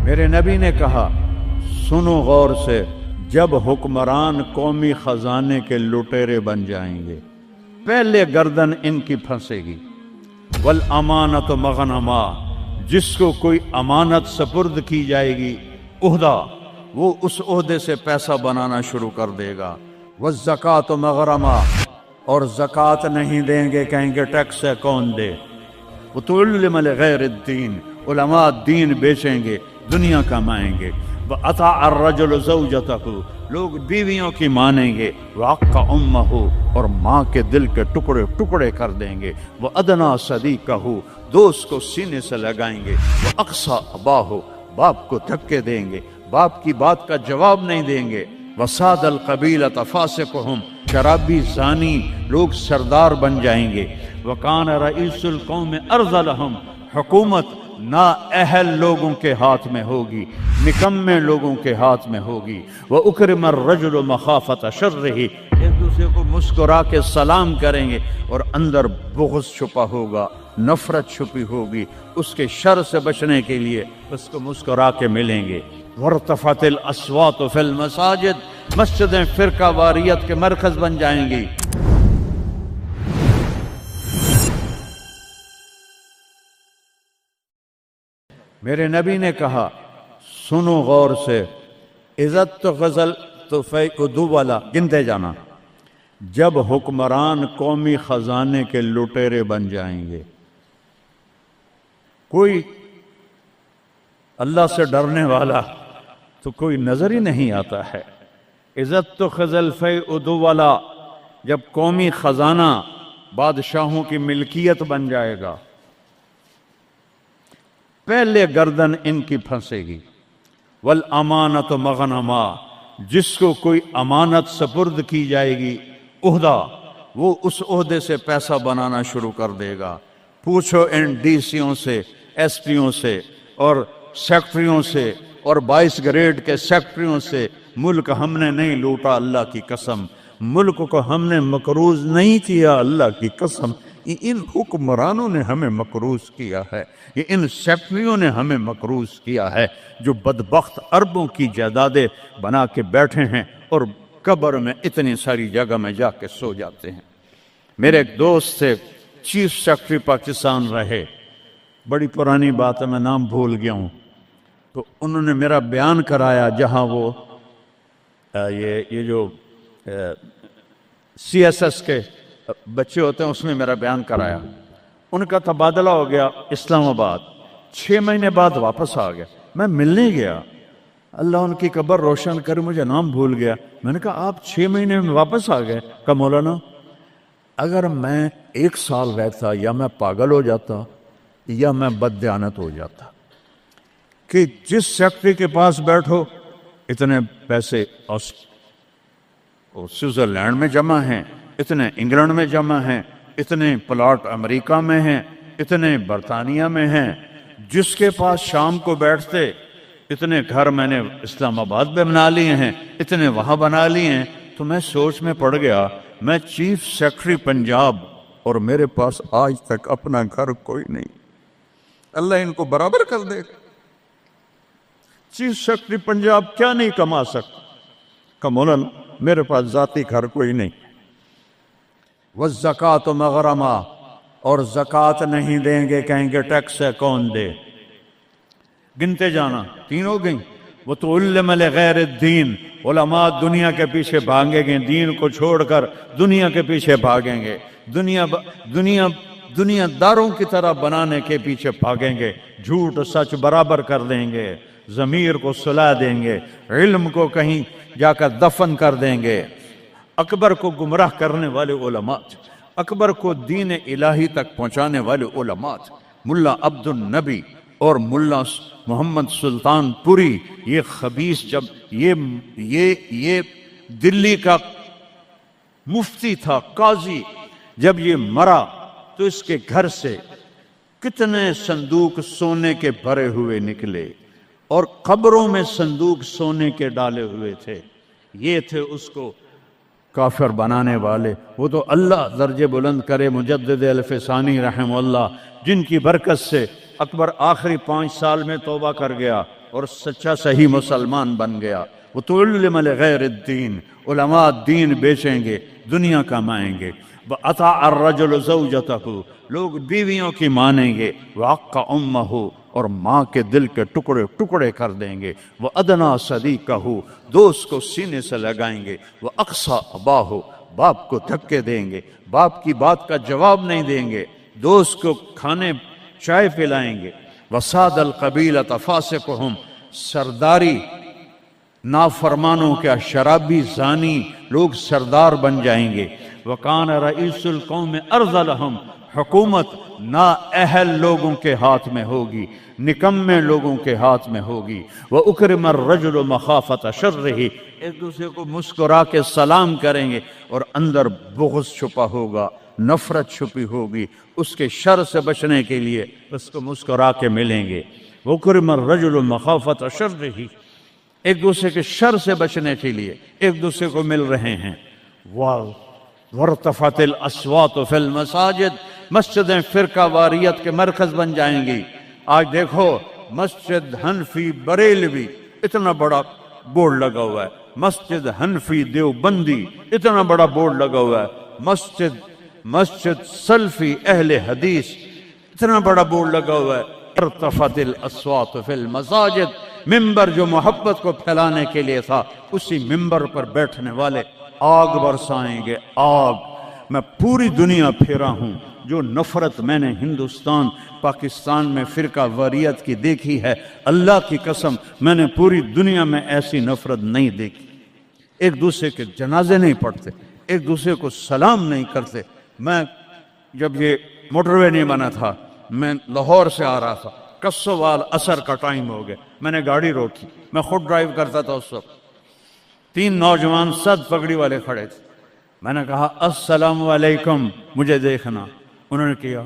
میرے نبی نے کہا سنو غور سے، جب حکمران قومی خزانے کے لٹیرے بن جائیں گے پہلے گردن ان کی پھنسے گی۔ والامانۃ مغنما، جس کو کوئی امانت سپرد کی جائے گی عہدہ، وہ اس عہدے سے پیسہ بنانا شروع کر دے گا۔ والزکوٰۃ مغرما، اور زکوٰۃ نہیں دیں گے، کہیں گے ٹیکس ہے کون دے۔ وتعلم لغیر الدین، علماء دین بیچیں گے، دنیا کمائیں گے۔ وَأَطَاعَ الرَّجُلُ زَوْجَتَهُ، لوگ بیویوں کی مانیں گے۔ وَعَقَّ أُمَّهُ، اور ماں کے دل کے ٹکڑے ٹکڑے کر دیں گے۔ وَأَدْنَىٰ صَدِيقَهُ، دوست کو سینے سے لگائیں گے۔ وَأَقْصَىٰ أَبَاهُ، باپ کو دھکے دیں گے، باپ کی بات کا جواب نہیں دیں گے۔ وَسَادَ الْقَبِيلَةَ فَاسِقُهُمْ، شرابی زانی لوگ سردار بن جائیں گے۔ وَكَانَ رَئِيسُ الْقَوْمِ أَرْذَلَهُمْ، حکومت نااہل لوگوں کے ہاتھ میں ہوگی، نکمے لوگوں کے ہاتھ میں ہوگی۔ وَأُكْرِمَ الرَّجُلُ مَخَافَةَ شَرِّهِ، ایک دوسرے کو مسکرا کے سلام کریں گے، اور اندر بغض چھپا ہوگا، نفرت چھپی ہوگی، اس کے شر سے بچنے کے لیے اس کو مسکرا کے ملیں گے۔ وَارْتَفَعَتِ الْأَصْوَاتُ فِي الْمَسَاجِدِ، مسجدیں فرقہ واریت کے مرکز بن جائیں گی۔ میرے نبی نے کہا سنو غور سے، عزت تو غزل تو فیعدو والا، گنتے جانا، جب حکمران قومی خزانے کے لٹیرے بن جائیں گے، کوئی اللہ سے ڈرنے والا تو کوئی نظر ہی نہیں آتا ہے۔ عزت تو غزل فیعدو والا، جب قومی خزانہ بادشاہوں کی ملکیت بن جائے گا پہلے گردن ان کی پھنسے گی۔ والامانۃ مغنما، جس کو کوئی امانت سپرد کی جائے گی عہدہ، وہ اس عہدے سے پیسہ بنانا شروع کر دے گا۔ پوچھو ان ڈی سیوں سے، ایس پیوں سے، اور سیکٹریوں سے، اور 22 گریڈ کے سیکٹریوں سے، ملک ہم نے نہیں لوٹا اللہ کی قسم، ملک کو ہم نے مقروض نہیں کیا اللہ کی قسم، ان حکمرانوں نے ہمیں مقروض کیا ہے، یہ ان سیکٹریوں نے ہمیں مقروض کیا ہے، جو بدبخت اربوں کی جائیدادیں بنا کے بیٹھے ہیں اور قبر میں اتنی ساری جگہ میں جا کے سو جاتے ہیں۔ میرے ایک دوست تھے، چیف سیکٹری پاکستان رہے، بڑی پرانی بات ہے، میں نام بھول گیا ہوں، تو انہوں نے میرا بیان کرایا جہاں وہ یہ جو سی ایس ایس کے بچے ہوتے ہیں اس میں میرا بیان کرایا۔ ان کا تبادلہ ہو گیا اسلام آباد، 6 مہینے بعد واپس آ گیا، میں ملنے گیا، اللہ ان کی قبر روشن کرے، مجھے نام بھول گیا۔ میں نے کہا آپ 6 مہینے میں واپس آ گئے؟ کہا مولانا اگر میں 1 سال رہتا یا میں پاگل ہو جاتا یا میں بددیانت ہو جاتا، کہ جس سیکٹری کے پاس بیٹھو اتنے پیسے سوئٹزرلینڈ میں جمع ہیں، اتنے انگلینڈ میں جمع ہیں، اتنے پلاٹ امریکہ میں ہیں، اتنے برطانیہ میں ہیں، جس کے پاس شام کو بیٹھتے اتنے گھر میں نے اسلام آباد میں بنا لیے ہیں، اتنے وہاں بنا لیے ہیں، تو میں سوچ میں پڑ گیا میں چیف سیکٹری پنجاب اور میرے پاس آج تک اپنا گھر کوئی نہیں، اللہ ان کو برابر کر دے۔ چیف سیکٹری پنجاب کیا نہیں کما سکتا؟ کہ مولانا میرے پاس ذاتی گھر کوئی نہیں۔ والزکوٰۃ مغرما، اور زکوٰۃ نہیں دیں گے، کہیں گے ٹیکس ہے کون دے۔ گنتے جانا، 3 ہو گئیں۔ وَتُعَلِّمَ لِغَيْرِ الدِّينِ، علماء دنیا کے پیچھے بھاگیں گے، دین کو چھوڑ کر دنیا کے پیچھے بھاگیں گے، دنیا داروں کی طرح بنانے کے پیچھے بھاگیں گے، جھوٹ سچ برابر کر دیں گے، ضمیر کو سلا دیں گے، علم کو کہیں جا کر دفن کر دیں گے۔ اکبر کو گمراہ کرنے والے علماء، اکبر کو دین الہی تک پہنچانے والے علماء، ملا عبد النبی اور ملا محمد سلطان پوری، یہ خبیث، جب یہ دلی کا مفتی تھا، قاضی، جب یہ مرا تو اس کے گھر سے کتنے صندوق سونے کے بھرے ہوئے نکلے، اور قبروں میں صندوق سونے کے ڈالے ہوئے تھے۔ یہ تھے اس کو کافر بنانے والے۔ وہ تو اللہ درجے بلند کرے مجدد الفسانی رحمہ اللہ، جن کی برکت سے اکبر آخری 5 سال میں توبہ کر گیا، اور سچا صحیح مسلمان بن گیا۔ وَتُعَلِّمَ لِغَيْرِ الدِّينِ، علماء دین بیچیں گے، دنیا کمائیں گے۔ وَأَطَاعَ الرَّجُلُ زَوْجَتَهُ، لوگ بیویوں کی مانیں گے۔ وَعَقَّ أُمَّهُ، اور ماں کے دل کے ٹکڑے ٹکڑے کر دیں گے۔ وَأَدْنَىٰ صَدِيقَهُ، دوست کو سینے سے لگائیں گے۔ وَأَقْصَىٰ أَبَاهُ، باپ کو دھکے دیں گے، باپ کی بات کا جواب نہیں دیں گے، دوست کو کھانے چائے پلائیں گے۔ وَسَادَ الْقَبِيلَةَ فَاسِقُهُمْ، سرداری نافرمانوں کا شرابی زانی لوگ سردار بن جائیں گے۔ وَكَانَ رَئِيسُ الْقَوْمِ أَرْذَلَهُمْ، حکومت نااہل لوگوں کے ہاتھ میں ہوگی، نکمے لوگوں کے ہاتھ میں ہوگی۔ وَأُكْرِمَ الرَّجُلُ مَخَافَةَ شَرِّهِ، ایک دوسرے کو مسکرا کے سلام کریں گے، اور اندر بغض چھپا ہوگا، نفرت چھپی ہوگی، اس کے شر سے بچنے کے لیے اس کو مسکرا کے ملیں گے۔ وَأُكْرِمَ الرَّجُلُ مَخَافَةَ شَرِّهِ، ایک دوسرے کے شر سے بچنے کے لیے ایک دوسرے کو مل رہے ہیں۔ وَارْتَفَعَتِ الْأَصْوَاتُ فِي الْمَسَاجِدِ، مسجدیں فرقہ واریت کے مرکز بن جائیں گی۔ آج دیکھو مسجد حنفی بریلوی اتنا بڑا بورڈ لگا ہوا ہے، مسجد حنفی دیوبندی اتنا بڑا بورڈ لگا ہوا ہے، مسجد سلفی اہل حدیث اتنا بڑا بورڈ لگا ہوا ہے۔ ارتفعت الاصوات فی المساجد، ممبر جو محبت کو پھیلانے کے لیے تھا، اسی ممبر پر بیٹھنے والے آگ برسائیں گے، آگ۔ میں پوری دنیا پھیرا ہوں، جو نفرت میں نے ہندوستان پاکستان میں فرقہ واریت کی دیکھی ہے، اللہ کی قسم میں نے پوری دنیا میں ایسی نفرت نہیں دیکھی۔ ایک دوسرے کے جنازے نہیں پڑھتے، ایک دوسرے کو سلام نہیں کرتے۔ میں جب یہ موٹر وے نہیں بنا تھا، میں لاہور سے آ رہا تھا، کسوال عصر کا ٹائم ہو گیا، میں نے گاڑی روکی، میں خود ڈرائیو کرتا تھا اس وقت، 3 نوجوان سد پگڑی والے کھڑے تھے۔ میں نے کہا السلام علیکم، مجھے دیکھنا، انہوں نے کیا۔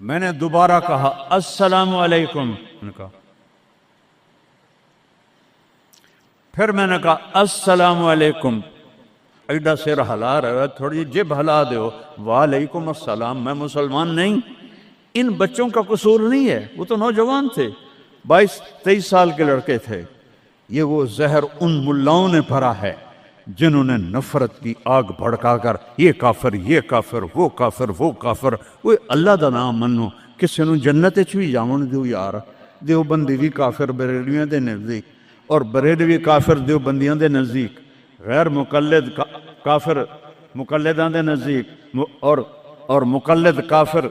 میں نے دوبارہ کہا السلام علیکم، انہوں نے کہا۔ پھر میں نے کہا السلام علیکم، ایڈا سر ہلا رہا ہے، تھوڑی جب ہلا دو، وعلیکم السلام، میں مسلمان نہیں۔ ان بچوں کا قصور نہیں ہے، وہ تو نوجوان تھے، 22-23 سال کے لڑکے تھے۔ یہ وہ زہر ان ملاؤں نے بھرا ہے جنہوں نے نفرت کی آگ بھڑکا کر یہ کافر، یہ کافر، وہ کافر، وہ کافر۔ وہ اللہ دا نام منو، کسی نو جنت وچ بھی جاون دیو یار۔ دیوبندی بھی کافر بریلویاں دے نزدیک، اور بریلوی کافر دیوبندیاں دے نزدیک، غیر مقلد کافر مقلداں دے نزدیک، اور مقلد کافر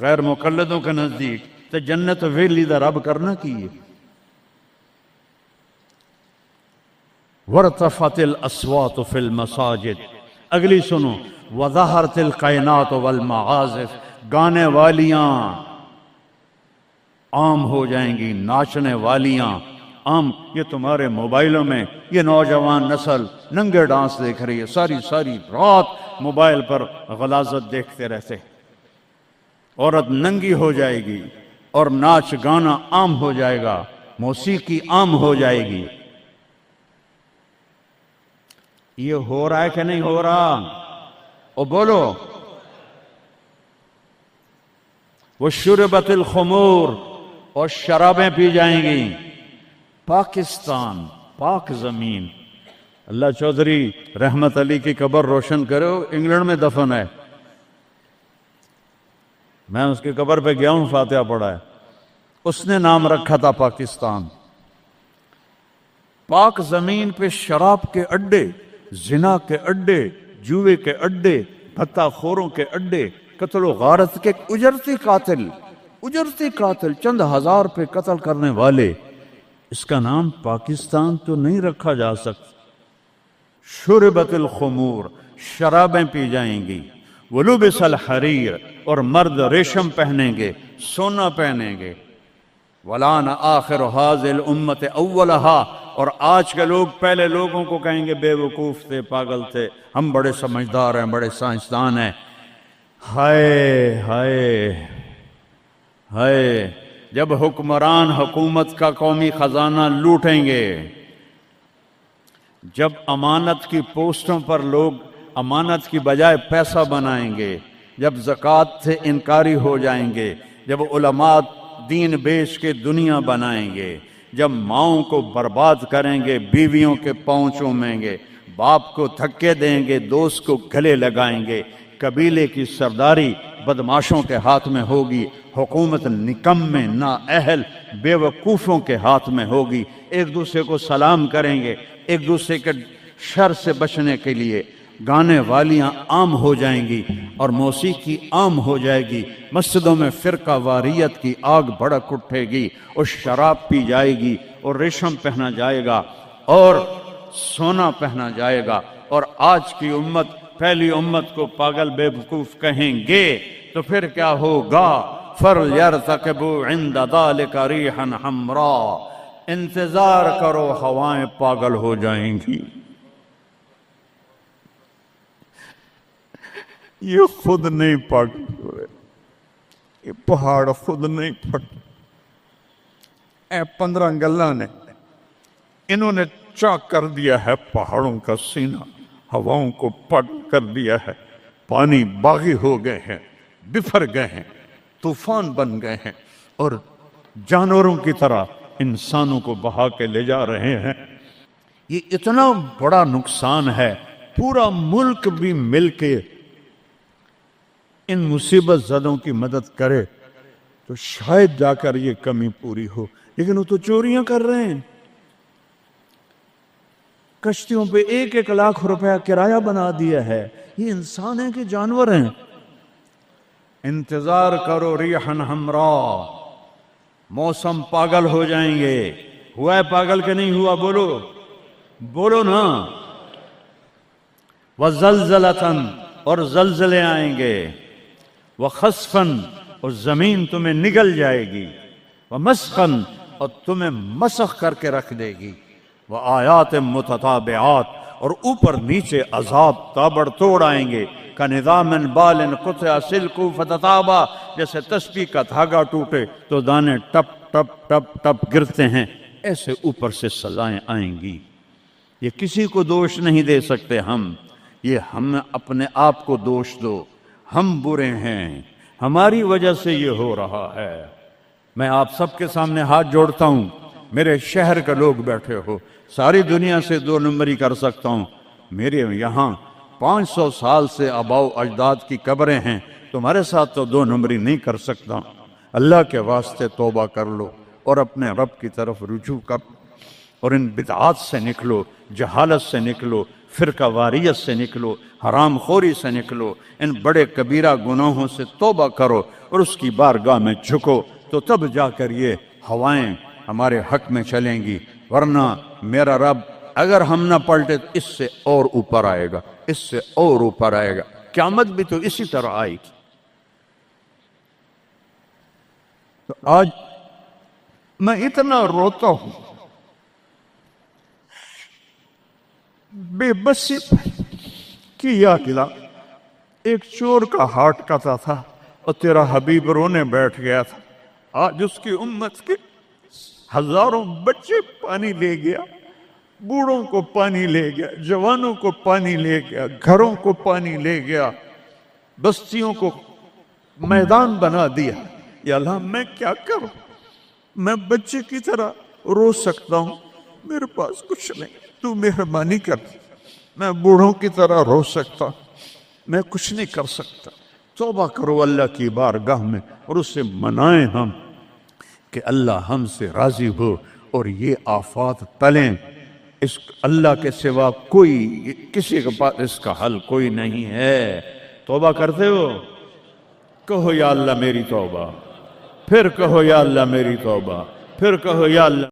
غیر مقلدوں کے نزدیک۔ تے جنت ویلی دا رب کرنا کی ہے۔ وَارْتَفَعَتِ الْأَصْوَاتُ فِي الْمَسَاجِدِ، اگلی سنو، وَظَهَرَتِ الْقَيْنَاتُ وَالْمَعَازِفِ، گانے والیاں عام ہو جائیں گی، ناچنے والیاں عام۔ یہ تمہارے موبائلوں میں یہ نوجوان نسل ننگے ڈانس دیکھ رہی ہے، ساری رات موبائل پر غلاظت دیکھتے رہتے۔ عورت ننگی ہو جائے گی اور ناچ گانا عام ہو جائے گا، موسیقی عام ہو جائے گی۔ یہ ہو رہا ہے کہ نہیں ہو رہا؟ او بولو۔ وَشُرِبَتِ الْخُمُورِ، اور شرابیں پی جائیں گی۔ پاکستان، پاک زمین، اللہ چودھری رحمت علی کی قبر روشن کرو، انگلینڈ میں دفن ہے، میں اس کی قبر پہ گیا ہوں، فاتحہ پڑھا ہے۔ اس نے نام رکھا تھا پاکستان۔ پاک زمین پہ شراب کے اڈے، زنا کے اڈے، جوئے کے اڈے، بھتہ خوروں کے اڈے، قتل و غارت کے اجرتی قاتل، چند ہزار پہ قتل کرنے والے، اس کا نام پاکستان تو نہیں رکھا جا سکتا۔ شربت الخمور، شرابیں پی جائیں گی۔ ولبس الحریر، اور مرد ریشم پہنیں گے، سونا پہنیں گے۔ ولعن آخر هذه الامة اولها، اور آج کے لوگ پہلے لوگوں کو کہیں گے بے وقوف تھے، پاگل تھے، ہم بڑے سمجھدار ہیں، بڑے سائنسدان ہیں۔ ہائے ہائے ہائے، جب حکمران حکومت کا قومی خزانہ لوٹیں گے، جب امانت کی پوسٹوں پر لوگ امانت کی بجائے پیسہ بنائیں گے، جب زکوٰۃ سے انکاری ہو جائیں گے، جب علماء دین بیچ کے دنیا بنائیں گے، جب ماؤں کو برباد کریں گے، بیویوں کے پاؤں چومیں گے، باپ کو دھکے دیں گے، دوست کو گلے لگائیں گے، قبیلے کی سرداری بدماشوں کے ہاتھ میں ہوگی، حکومت نکمے نااہل بے وقوفوں کے ہاتھ میں ہوگی، ایک دوسرے کو سلام کریں گے، ایک دوسرے کے شر سے بچنے کے لیے گانے والیاں عام ہو جائیں گی اور موسیقی عام ہو جائے گی، مسجدوں میں فرقہ واریت کی آگ بھڑک اٹھے گی اور شراب پی جائے گی اور ریشم پہنا جائے گا اور سونا پہنا جائے گا، اور آج کی امت پہلی امت کو پاگل بے وقوف کہیں گے تو پھر کیا ہوگا؟ فَلْيَرْتَقِبُوا عِنْدَ ذَلِكَ رِيحًا حَمْرَاءَ، انتظار کرو ہوائیں پاگل ہو جائیں گی۔ یہ خود نہیں پاگل ہوئے، یہ پہاڑ خود نہیں پھٹ، اے 15 گلہ نے انہوں نے چاک کر دیا ہے پہاڑوں کا سینہ، ہواؤں کو پٹ کر دیا ہے، پانی باغی ہو گئے ہیں، بفر گئے ہیں، طوفان بن گئے ہیں اور جانوروں کی طرح انسانوں کو بہا کے لے جا رہے ہیں۔ یہ اتنا بڑا نقصان ہے، پورا ملک بھی مل کے ان مصیبت زدوں کی مدد کرے تو شاید جا کر یہ کمی پوری ہو، لیکن وہ تو چوریاں کر رہے ہیں، کشتیوں پہ 1-1 لاکھ روپیہ کرایہ بنا دیا ہے، یہ انسان ہیں کہ جانور ہیں؟ انتظار کرو ریحًا حمراء، موسم پاگل ہو جائیں گے۔ ہوا ہے پاگل کہ نہیں ہوا؟ بولو بولو نا۔ وَزَلْزَلَةً، اور زلزلے آئیں گے، وَخَسْفًا، اور زمین تمہیں نگل جائے گی، وَمَسْخًا، اور تمہیں مسخ کر کے رکھ دے گی، وَآيَاتٍ مُتَتَابِعَاتٍ، اور اوپر نیچے عذاب تابڑ توڑ آئیں گے، كَنِظَامٍ بَالٍ قُطِعَ سِلْكُهُ فَتَتَابَى، جیسے تسبیح کا دھاگا ٹوٹے تو دانے ٹپ ٹپ ٹپ ٹپ گرتے ہیں، ایسے اوپر سے سزائیں آئیں گی۔ یہ کسی کو دوش نہیں دے سکتے ہم، یہ ہم اپنے آپ کو دوش دو، ہم برے ہیں، ہماری وجہ سے یہ ہو رہا ہے۔ میں آپ سب کے سامنے ہاتھ جوڑتا ہوں، میرے شہر کے لوگ بیٹھے ہو، ساری دنیا سے 2 نمبری کر سکتا ہوں، میرے یہاں 500 سال سے آباؤ اجداد کی قبریں ہیں، تمہارے ساتھ تو 2 نمبری نہیں کر سکتا۔ اللہ کے واسطے توبہ کر لو اور اپنے رب کی طرف رجوع کر، اور ان بدعات سے نکلو، جہالت سے نکلو، فرقہ واریت سے نکلو، حرام خوری سے نکلو، ان بڑے کبیرہ گناہوں سے توبہ کرو اور اس کی بارگاہ میں جھکو، تو تب جا کر یہ ہوائیں ہمارے حق میں چلیں گی، ورنہ میرا رب اگر ہم نہ پلٹے تو اس سے اور اوپر آئے گا، اس سے اور اوپر آئے گا، قیامت بھی تو اسی طرح آئے گی۔ تو آج میں اتنا روتا ہوں، بے بسی کی یاد دلا، ایک چور کا ہارٹ کاتا تھا اور تیرا حبیب رونے بیٹھ گیا تھا، آج اس کی امت کے ہزاروں بچے پانی لے گیا، بوڑھوں کو پانی لے گیا، جوانوں کو پانی لے گیا، گھروں کو پانی لے گیا، بستیوں کو میدان بنا دیا۔ یا اللہ میں کیا کروں؟ میں بچے کی طرح رو سکتا ہوں، میرے پاس کچھ نہیں، تو مہربانی کر۔ میں بوڑھوں کی طرح رو سکتا ہوں، میں کچھ نہیں کر سکتا۔ توبہ کرو اللہ کی بارگاہ میں اور اس سے منائیں ہم کہ اللہ ہم سے راضی ہو اور یہ آفات ٹلیں۔ اس اللہ کے سوا کوئی، کسی کے پاس اس کا حل کوئی نہیں ہے۔ توبہ کرتے ہو؟ کہو یا اللہ میری توبہ، پھر کہو یا اللہ میری توبہ، پھر کہو یا اللہ